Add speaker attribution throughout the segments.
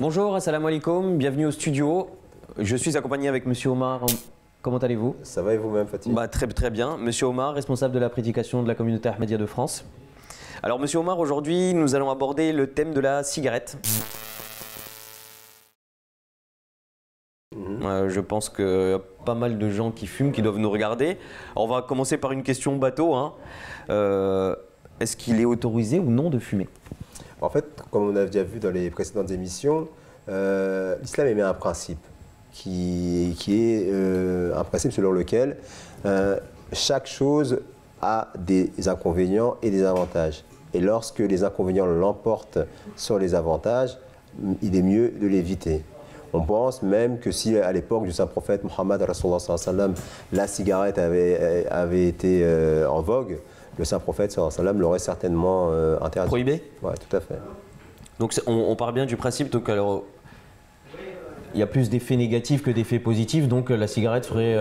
Speaker 1: Bonjour, assalamu alaikum, bienvenue au studio. Je suis accompagné avec Monsieur Omar. Comment allez-vous?
Speaker 2: Ça va et vous-même, Fatih?
Speaker 1: Très bien. Monsieur Omar, responsable de la prédication de la communauté Ahmadiyya de France. Alors Monsieur Omar, aujourd'hui nous allons aborder le thème de la cigarette. Je pense qu'il y a pas mal de gens qui fument, qui doivent nous regarder. Alors, on va commencer par une question bateau. Est-ce qu'il est autorisé ou non de fumer?
Speaker 2: En fait, comme on a déjà vu dans les précédentes émissions, l'islam émet un principe qui est un principe selon lequel chaque chose a des inconvénients et des avantages. Et lorsque les inconvénients l'emportent sur les avantages, il est mieux de l'éviter. On pense même que si à l'époque du saint prophète Mohammed, la cigarette avait été en vogue, le saint prophète l'aurait certainement interdit.
Speaker 1: Prohibé?
Speaker 2: Oui, tout à fait.
Speaker 1: Donc on part bien du principe, donc alors il y a plus d'effets négatifs que d'effets positifs, donc la cigarette serait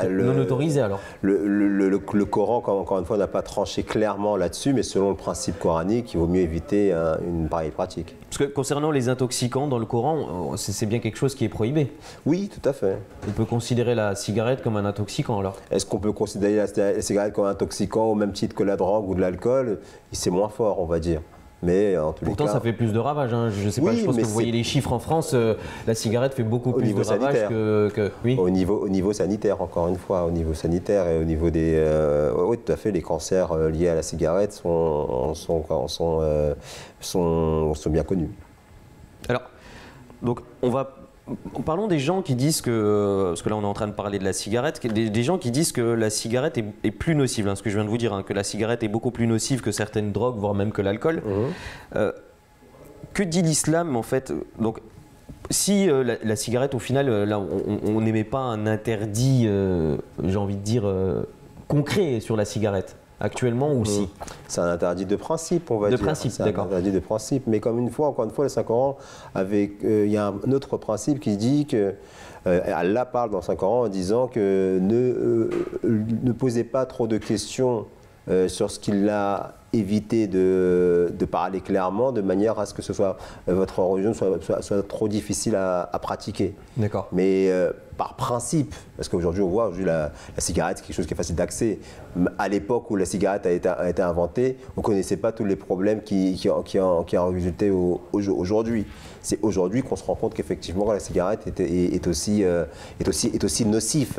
Speaker 1: non autorisée alors.
Speaker 2: Le Coran, encore une fois, n'a pas tranché clairement là-dessus, mais selon le principe coranique, il vaut mieux éviter une pareille pratique.
Speaker 1: Parce que concernant les intoxicants dans le Coran, c'est bien quelque chose qui est prohibé.
Speaker 2: Oui, tout à fait.
Speaker 1: On peut considérer la cigarette comme un intoxicant alors?
Speaker 2: Est-ce qu'on peut considérer la cigarette comme un intoxicant au même titre que la drogue ou de l'alcool? C'est moins fort, on va dire. Mais en tous les cas,
Speaker 1: pourtant, ça fait plus de ravages. Je sais pas, je pense que vous voyez les chiffres en France, la cigarette fait beaucoup plus de ravages que... Oui.
Speaker 2: Au niveau sanitaire, encore une fois, au niveau sanitaire et au niveau des... oui, tout à fait, les cancers liés à la cigarette sont bien connus.
Speaker 1: Alors, donc, parlons des gens qui disent que, parce que là on est en train de parler de la cigarette, des gens qui disent que la cigarette est plus nocive, ce que je viens de vous dire, que la cigarette est beaucoup plus nocive que certaines drogues, voire même que l'alcool. Que dit l'islam en fait? Donc, si la cigarette au final, là on n'émet pas un interdit, j'ai envie de dire, concret sur la cigarette actuellement ou si?
Speaker 2: C'est un interdit de principe, on va dire.
Speaker 1: De principe, d'accord.
Speaker 2: C'est un interdit de principe, mais comme encore une fois, le Saint-Coran, il y a un autre principe qui dit que Allah parle dans le Saint-Coran en disant que ne posez pas trop de questions sur ce qu'il a évité de parler clairement, de manière à ce que votre religion soit trop difficile à pratiquer.
Speaker 1: D'accord.
Speaker 2: Mais par principe, parce qu'aujourd'hui on voit la cigarette, c'est quelque chose qui est facile d'accès. À l'époque où la cigarette a été inventée, on ne connaissait pas tous les problèmes qui en résulté aujourd'hui. C'est aujourd'hui qu'on se rend compte qu'effectivement la cigarette est aussi nocif.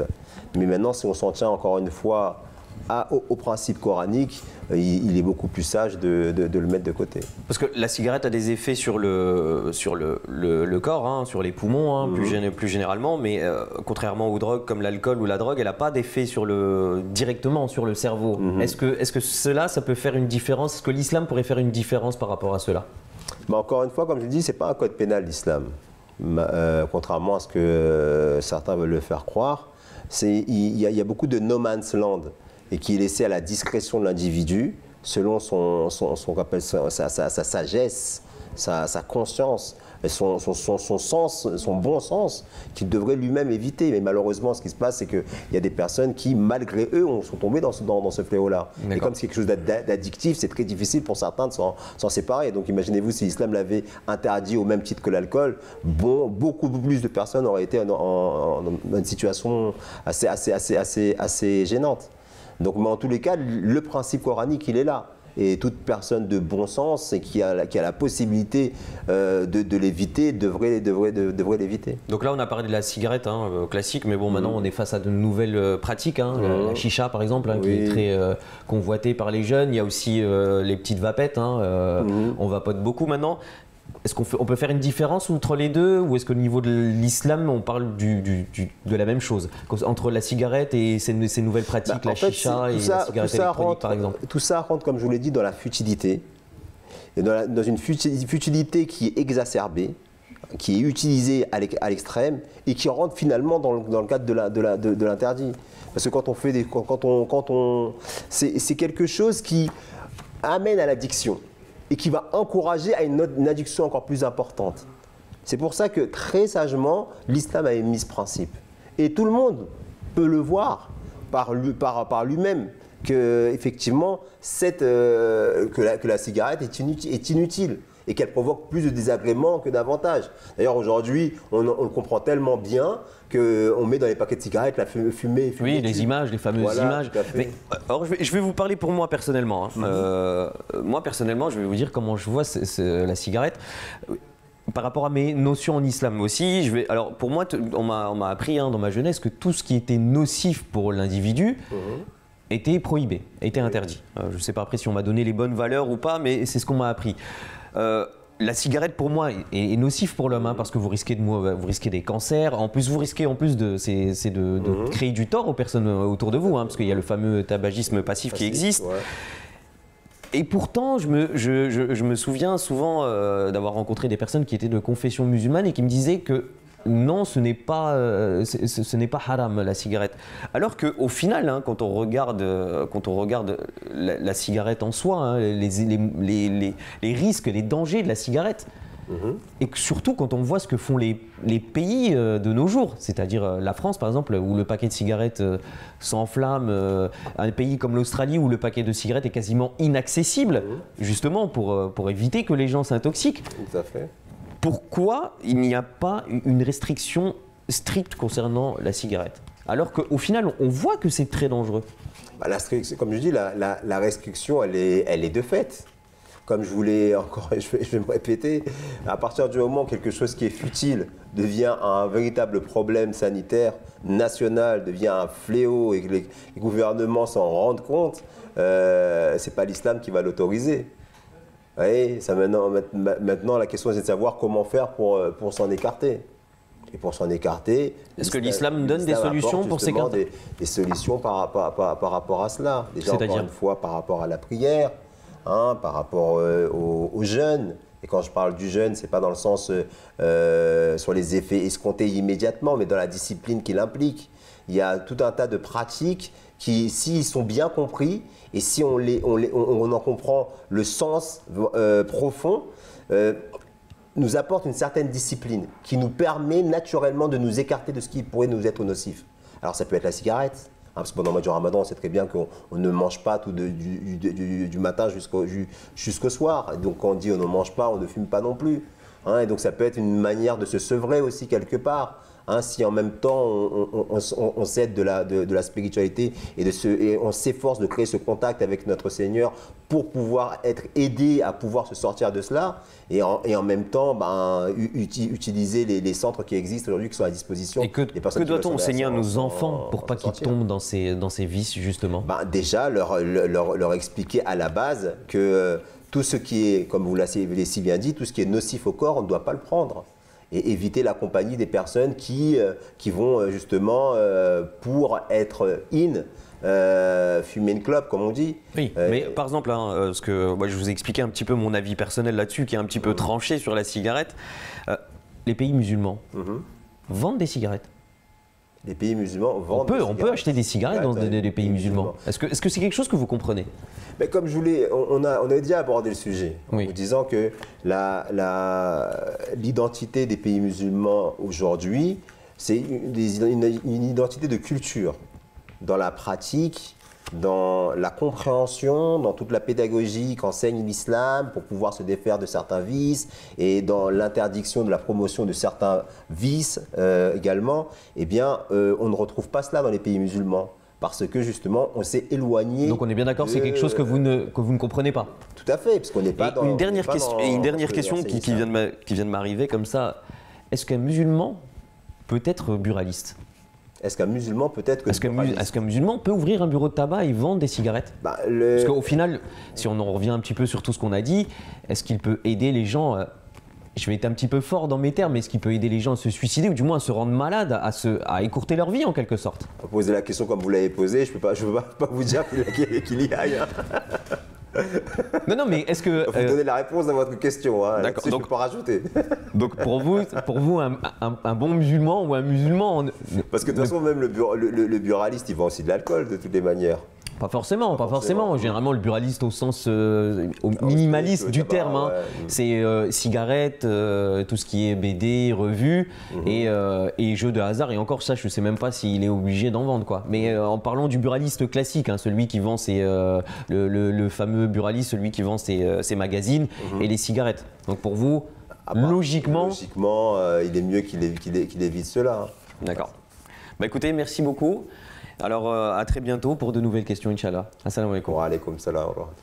Speaker 2: Mais maintenant, si on s'en tient encore une fois au principe coranique, il est beaucoup plus sage de le mettre de côté.
Speaker 1: Parce que la cigarette a des effets sur le corps, sur les poumons, plus généralement, mais contrairement aux drogues comme l'alcool ou la drogue, elle n'a pas d'effet directement sur le cerveau. Est-ce que cela, ça peut faire une différence? Est-ce que l'islam pourrait faire une différence par rapport à cela?
Speaker 2: Encore une fois, comme je dis, ce n'est pas un code pénal, l'islam. Contrairement à ce que certains veulent le faire croire, il y a beaucoup de no man's land et qui est laissé à la discrétion de l'individu selon sa sagesse, sa conscience, son sens, son bon sens qu'il devrait lui-même éviter. Mais malheureusement, ce qui se passe, c'est qu'il y a des personnes qui, malgré eux, sont tombées dans ce fléau-là. Et comme c'est quelque chose d'addictif, c'est très difficile pour certains de s'en séparer. Donc imaginez-vous si l'islam l'avait interdit au même titre que l'alcool, beaucoup plus de personnes auraient été dans une situation assez gênante. Donc, mais en tous les cas, le principe coranique, il est là. Et toute personne de bon sens et qui a la possibilité de l'éviter devrait l'éviter.
Speaker 1: Donc là, on a parlé de la cigarette classique, mais bon, maintenant, on est face à de nouvelles pratiques. La chicha, par exemple, qui est très convoitée par les jeunes. Il y a aussi les petites vapettes. On vapote beaucoup maintenant. Est-ce qu'on peut faire une différence entre les deux, ou est-ce qu'au niveau de l'islam, on parle de la même chose entre la cigarette et ces nouvelles pratiques, la chicha et la cigarette électronique, par exemple?
Speaker 2: Tout ça rentre, comme je vous l'ai dit, dans la futilité, et dans une futilité qui est exacerbée, qui est utilisée à l'extrême et qui rentre finalement dans le cadre de l'interdit. Parce que quand on fait c'est quelque chose qui amène à l'addiction et qui va encourager à une addiction encore plus importante. C'est pour ça que très sagement, l'islam a émis ce principe. Et tout le monde peut le voir par lui-même, que effectivement, que la cigarette est inutile. et qu'elle provoque plus de désagréments que d'avantages. D'ailleurs, aujourd'hui, on le comprend tellement bien qu'on met dans les paquets de cigarettes la fumée.
Speaker 1: Oui, les images, les fameuses images. Mais, alors, je vais vous parler pour moi personnellement. Moi, personnellement, je vais vous dire comment je vois la cigarette. Par rapport à mes notions en islam aussi, alors pour moi, on m'a appris dans ma jeunesse que tout ce qui était nocif pour l'individu était prohibé, était interdit. Je ne sais pas après si on m'a donné les bonnes valeurs ou pas, mais c'est ce qu'on m'a appris. La cigarette pour moi est nocif pour l'homme parce que vous risquez des cancers. En plus, vous risquez de créer du tort aux personnes autour de vous, parce qu'il y a le fameux tabagisme passif qui existe. Ouais. Et pourtant, je me souviens souvent d'avoir rencontré des personnes qui étaient de confession musulmane et qui me disaient que non, ce n'est pas haram la cigarette. Alors qu'au final, quand on regarde la cigarette en soi, les risques, les dangers de la cigarette, et que surtout quand on voit ce que font les pays de nos jours, c'est-à-dire la France par exemple, où le paquet de cigarettes s'enflamme, un pays comme l'Australie où le paquet de cigarettes est quasiment inaccessible, justement pour éviter que les gens s'intoxiquent.
Speaker 2: Tout à fait.
Speaker 1: Pourquoi il n'y a pas une restriction stricte concernant la cigarette? Alors qu'au final, on voit que c'est très dangereux.
Speaker 2: Comme je dis, la restriction, elle est de fait. Comme je voulais encore, je vais me répéter, à partir du moment où quelque chose qui est futile devient un véritable problème sanitaire national, devient un fléau et que les gouvernements s'en rendent compte, c'est pas l'islam qui va l'autoriser. Oui, maintenant, la question c'est de savoir comment faire pour s'en écarter. Et pour s'en écarter,
Speaker 1: est-ce que l'islam donne des solutions pour s'écarter?
Speaker 2: Des solutions par rapport à cela. Déjà, encore une fois, par rapport à la prière. Par rapport aux jeunes. Et quand je parle du jeûne, ce n'est pas dans le sens sur les effets escomptés immédiatement, mais dans la discipline qu'il implique. Il y a tout un tas de pratiques qui, s'ils sont bien compris et si on en comprend le sens profond, nous apportent une certaine discipline qui nous permet naturellement de nous écarter de ce qui pourrait nous être nocif. Alors ça peut être la cigarette. Parce que pendant le mois du Ramadan, on sait très bien qu'on ne mange pas du matin jusqu'au soir. Et donc quand on dit on ne mange pas, on ne fume pas non plus. Et donc ça peut être une manière de se sevrer aussi quelque part. Si en même temps on s'aide de la spiritualité et on s'efforce de créer ce contact avec notre Seigneur pour pouvoir être aidé à pouvoir se sortir de cela et en même temps utiliser les centres qui existent aujourd'hui qui sont à disposition.
Speaker 1: Et que doit-on enseigner à nos enfants pour pas qu'ils tombent dans ces vices justement?
Speaker 2: Déjà leur expliquer à la base que tout ce qui est, comme vous l'avez si bien dit, tout ce qui est nocif au corps, on ne doit pas le prendre. Et éviter la compagnie des personnes qui vont justement, pour être fumer une clope, comme on dit.
Speaker 1: Oui, mais par exemple, parce que moi, je vous ai expliqué un petit peu mon avis personnel là-dessus, qui est un petit peu tranché sur la cigarette. Les pays musulmans vendent des cigarettes.
Speaker 2: Les pays musulmans vendent des cigarettes.
Speaker 1: On peut acheter des cigarettes dans des pays musulmans. Est-ce que c'est quelque chose que vous comprenez?
Speaker 2: Mais comme je voulais, on a déjà abordé le sujet en vous disant que l'identité des pays musulmans aujourd'hui, c'est une identité de culture, dans la pratique, dans la compréhension, dans toute la pédagogie qu'enseigne l'islam pour pouvoir se défaire de certains vices et dans l'interdiction de la promotion de certains vices également, on ne retrouve pas cela dans les pays musulmans. Parce que justement, on s'est éloigné.
Speaker 1: Donc on est bien d'accord, c'est quelque chose que vous ne comprenez pas.
Speaker 2: Tout à fait, parce qu'on n'est pas dans.
Speaker 1: Une dernière question qui vient de m'arriver comme ça. Est-ce qu'un musulman peut être buraliste?
Speaker 2: Est-ce qu'un musulman peut être buraliste?
Speaker 1: Est-ce qu'un musulman peut ouvrir un bureau de tabac et vendre des cigarettes? Parce qu'au final, si on en revient un petit peu sur tout ce qu'on a dit, est-ce qu'il peut aider les gens? Je vais être un petit peu fort dans mes termes, mais est-ce qu'il peut aider les gens à se suicider ou du moins à se rendre malade, à écourter leur vie en quelque sorte?
Speaker 2: Pour poser la question comme vous l'avez posée, je ne peux pas vous dire qu'il y aille.
Speaker 1: Non, mais est-ce que...
Speaker 2: Vous donnez la réponse à votre question, d'accord, donc je ne peux pas rajouter.
Speaker 1: Donc pour vous un bon musulman ou un musulman...
Speaker 2: Parce que de toute façon, même le buraliste, il vend aussi de l'alcool de toutes les manières.
Speaker 1: Pas forcément, pas forcément. Généralement, le buraliste au sens au
Speaker 2: Ah,
Speaker 1: minimaliste
Speaker 2: oui,
Speaker 1: du
Speaker 2: tabac,
Speaker 1: terme, hein.
Speaker 2: ouais.
Speaker 1: C'est cigarettes, tout ce qui est BD, revues et jeux de hasard. Et encore ça, je ne sais même pas s'il est obligé d'en vendre, quoi. Mais en parlant du buraliste classique, hein, celui qui vend le fameux buraliste, celui qui vend ses magazines et les cigarettes. Donc pour vous, logiquement,
Speaker 2: il est mieux qu'il évite cela.
Speaker 1: d'accord. Bah écoutez, merci beaucoup. Alors à très bientôt pour de nouvelles questions, Inch'Allah. Assalamu alaikum.
Speaker 2: Wa alaykoum salam.